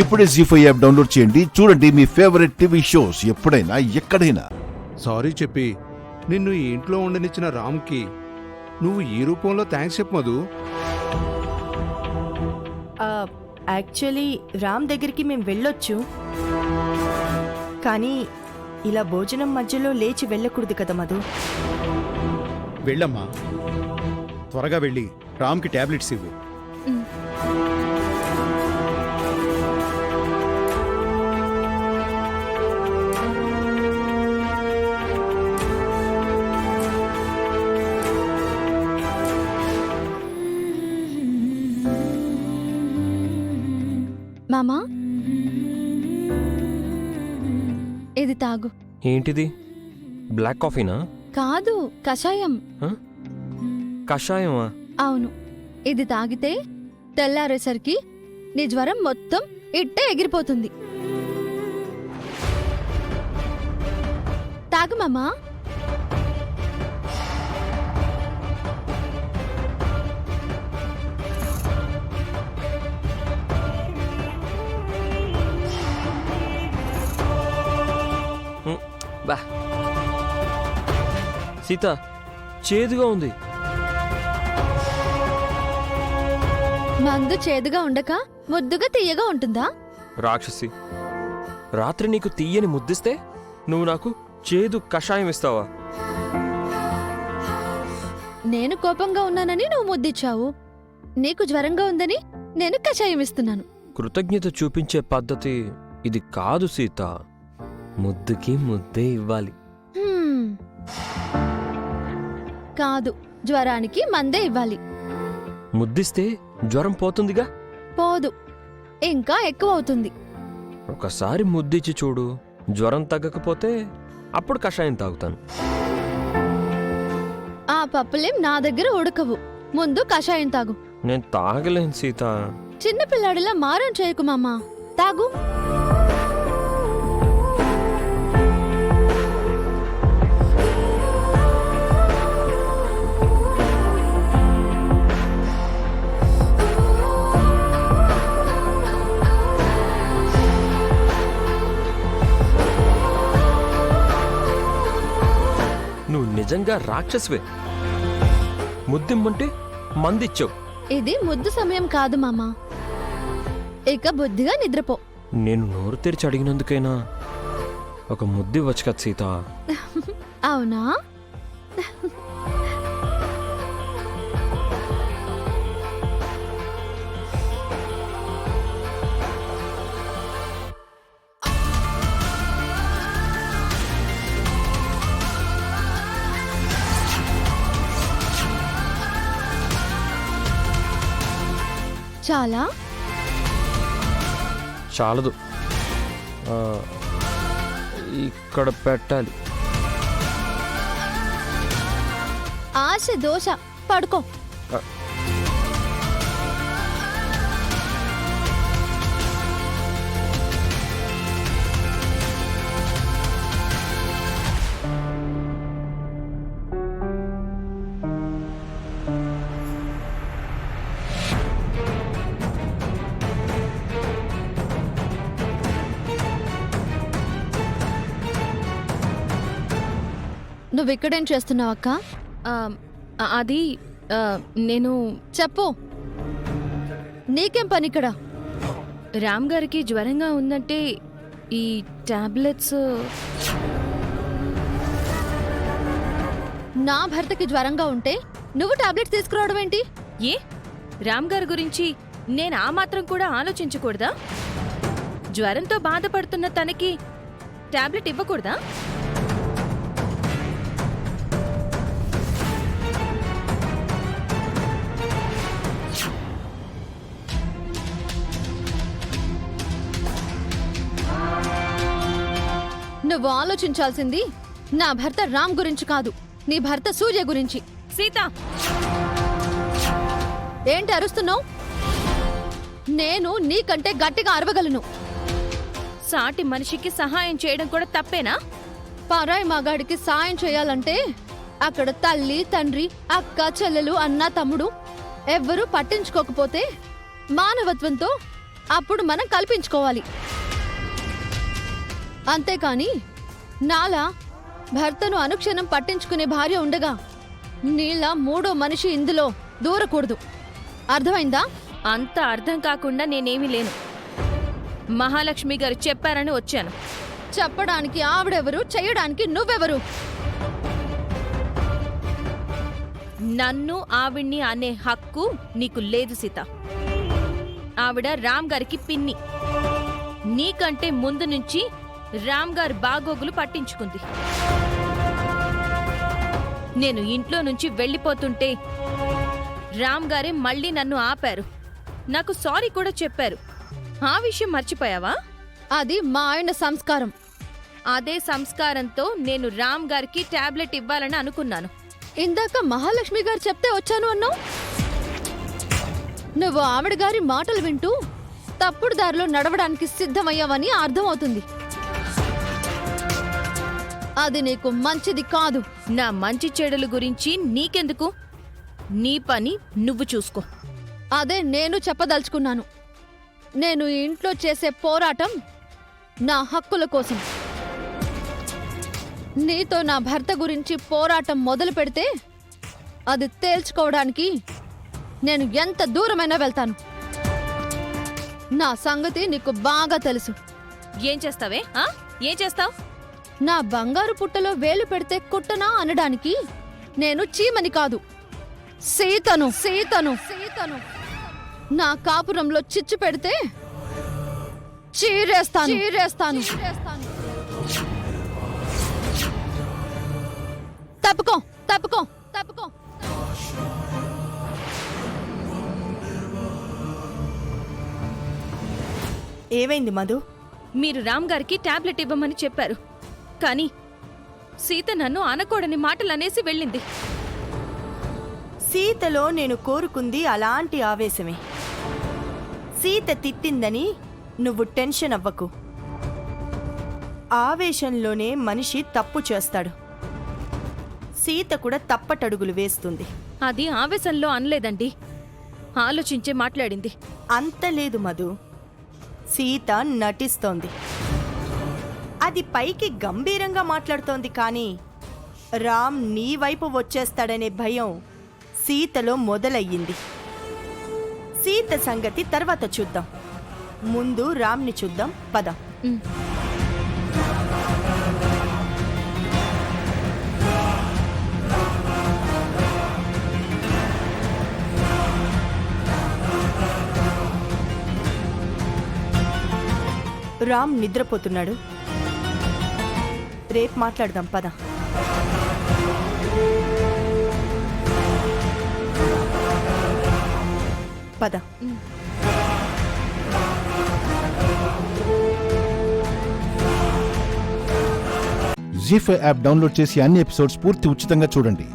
ఇప్పుడే జీ5 app download చేయండి. చూడండి మీ ఫేవరెట్ టీవీ షోస్ ఎప్పుడైనా ఎక్కడైనా. సారీ చెప్పి నిన్ను ఈ ఇంట్లో ఉండనిచ్చిన రామ్కి నువ్వు ఈ రూపంలో థ్యాంక్స్ చెప్పు మధు. యాక్చువల్లీ రామ్ దగ్గరికి మేము వెళ్ళొచ్చు, కానీ ఇలా భోజనం మధ్యలో లేచి వెళ్ళకూడదు కదా మధు. వెళ్ళమ్మా, త్వరగా వెళ్ళి రామ్కి టాబ్లెట్స్ ఇవ్వు. మామా, ఇది తాగు. ఏంటిది? బ్లాక్ కాఫీనా? కాదు, కషాయం. కషాయమా? అవును, ఇది తాగితే తెల్లారేసరికి నీ జ్వరం మొత్తం ఇట్టే ఎగిరిపోతుంది. తాగు మామా. బా సీత, చేదుగా ఉంది. మందు చేదుగా ఉండక ముద్దుగా తీయగా ఉంటుందా? రాక్షసి, రాత్రి నీకు తీయని ముద్దిస్తే నువ్వు నాకు చేదు కషాయం ఇస్తావా? నేను కోపంగా ఉన్నానని నువ్వు ముద్దిచ్చావు, నీకు జ్వరంగా ఉందని నేను కషాయం ఇస్తున్నాను. కృతజ్ఞత చూపించే పద్ధతి ఇది కాదు సీత. ముద్దుకి ముద్దే ఇవ్వాలి. కాదు, జ్వరానికి మందే ఇవ్వాలి. ముద్దిస్తే జ్వరం పోతుందిగా? పోదు, ఇంకా ఎక్కువ అవుతుంది. ఒకసారి ముద్దిచ్చి చూడు, జ్వరం తగ్గకపోతే అప్పుడు కషాయం తాగుతాను. ఆ పప్పులేం నా దగ్గర ఉడకవు. ముందు కషాయం తాగు. నేను తాగలేను సీత. చిన్నపిల్లాడిలా మారం చేయకు మామా, తాగు. నువ్వు నిజంగా రాక్షసువే. ముద్దిమ్మంటే మందిచ్చావు. ఇది ముద్దు సమయం కాదు మామా, ఇక బుద్ధిగా నిద్రపో. నేను నోరు తెరిచి అడిగినందుకైనా ఒక ముద్దివ్వచ్చు కదా సీత. అవునా? చాలా చాలదు, ఇక్కడ పెట్టాలి. ఆశ దోష, పడుకో. నువ్విక్కడేం చేస్తున్నావు అక్క? అది నేను చెప్పు, నీకేం పని ఇక్కడ? రామ్ గారికి జ్వరంగా ఉందంటే ఈ టాబ్లెట్స్. నా భర్తకి జ్వరంగా ఉంటే నువ్వు టాబ్లెట్స్ తీసుకురావడం ఏంటి? ఏ, రామ్ గారి గురించి నేను ఆ మాత్రం కూడా ఆలోచించకూడదా? జ్వరంతో బాధపడుతున్న తనకి టాబ్లెట్ ఇవ్వకూడదా? నువ్వు ఆలోచించాల్సింది నా భర్త రామ్ గురించి కాదు, నీ భర్త సూర్య గురించి. సీత, ఏంటి అరుస్తున్నావు? నేను నీకంటే గట్టిగా అరవగలను. సాటి మనిషికి సహాయం చేయడం కూడా తప్పేనా? పరాయి మగాడికి సాయం చేయాలంటే అక్కడ తల్లి, తండ్రి, అక్క, చెల్లెలు, అన్న, తమ్ముడు ఎవ్వరూ పట్టించుకోకపోతే మానవత్వంతో అప్పుడు మనం కల్పించుకోవాలి. అంతేకాని నాలా భర్తను అనుక్షణం పట్టించుకునే భార్య ఉండగా నీళ్ళ మూడో మనిషి ఇందులో దూరకూడదు. అర్థమైందా? అంత అర్థం కాకుండా నేనేమీ లేను. మహాలక్ష్మి గారు చెప్పారని వచ్చాను. చెప్పడానికి ఆవిడెవరు, చెయ్యడానికి నువ్వెవరు? నన్ను ఆవిడ్ని అనే హక్కు నీకు లేదు సీత. ఆవిడ రామ్ గారికి పిన్ని. నీకంటే ముందు నుంచి రామ్ గారి బాగోగులు పట్టించుకుంది. నేను ఇంట్లో నుంచి వెళ్ళిపోతుంటే రామ్ గారే మళ్ళీ నన్ను ఆపారు. నాకు సారీ కూడా చెప్పారు. ఆ విషయం మర్చిపోయావా? అది మా ఆయన సంస్కారం. అదే సంస్కారంతో నేను రామ్ గారికి టాబ్లెట్ ఇవ్వాలని అనుకున్నాను. ఇందాక మహాలక్ష్మి గారు చెప్తే వచ్చాను అన్నావు. నువ్వు ఆవిడ గారి మాటలు వింటూ తప్పుడు దారిలో నడవడానికి సిద్ధమయ్యావని అర్థమవుతుంది. అది నీకు మంచిది కాదు. నా మంచి చెడుల గురించి నీకెందుకు? నీ పని నువ్వు చూసుకో. అదే నేను చెప్పదలుచుకున్నాను. నేను ఈ ఇంట్లో చేసే పోరాటం నా హక్కుల కోసం. నీతో నా భర్త గురించి పోరాటం మొదలు పెడితే అది తేల్చుకోవడానికి నేను ఎంత దూరమైనా వెళ్తాను. నా సంగతి నీకు బాగా తెలుసు. ఏం చేస్తావే? ఏం చేస్తావ్? నా బంగారు పుట్టలో వేలు పెడితే కుట్టనా అనడానికి నేను చీమని కాదు, సీతను. సీతను సీతను నా కాపురంలో చిచ్చు పెడితే చీరేస్తాను. చీరేస్తాను. తప్పుకో, తప్పుకో, తప్పుకో. ఏమైంది మధు? మీరు రామ్ గారికి టాబ్లెట్ ఇవ్వమని చెప్పారు, కానీ సీత నన్ను అనకూడని మాటలు అనేసి వెళ్ళింది. సీతలో నేను కోరుకుంది అలాంటి ఆవేశమే. సీత తిట్టిందని నువ్వు టెన్షన్ అవ్వకు. ఆవేశంలోనే మనిషి తప్పు చేస్తాడు. సీత కూడా తప్పటడుగులు వేస్తుంది. అది ఆవేశంలో అనలేదండి, ఆలోచించే మాట్లాడింది. అంత లేదు మధు, సీత నటిస్తోంది. అది పైకి గంభీరంగా మాట్లాడుతోంది, కానీ రామ్ నీ వైపు వచ్చేస్తాడనే భయం సీతలో మొదలయ్యింది. సీత సంగతి తర్వాత చూద్దాం. ముందు రామ్ని చూద్దాం, పద. ఉమ్. రామ్ నిద్రపోతున్నాడు. రేపు మాట్లాడదాం, పద. పద. జీ5 యాప్ డౌన్లోడ్ చేసి అన్ని ఎపిసోడ్స్ పూర్తి ఉచితంగా చూడండి.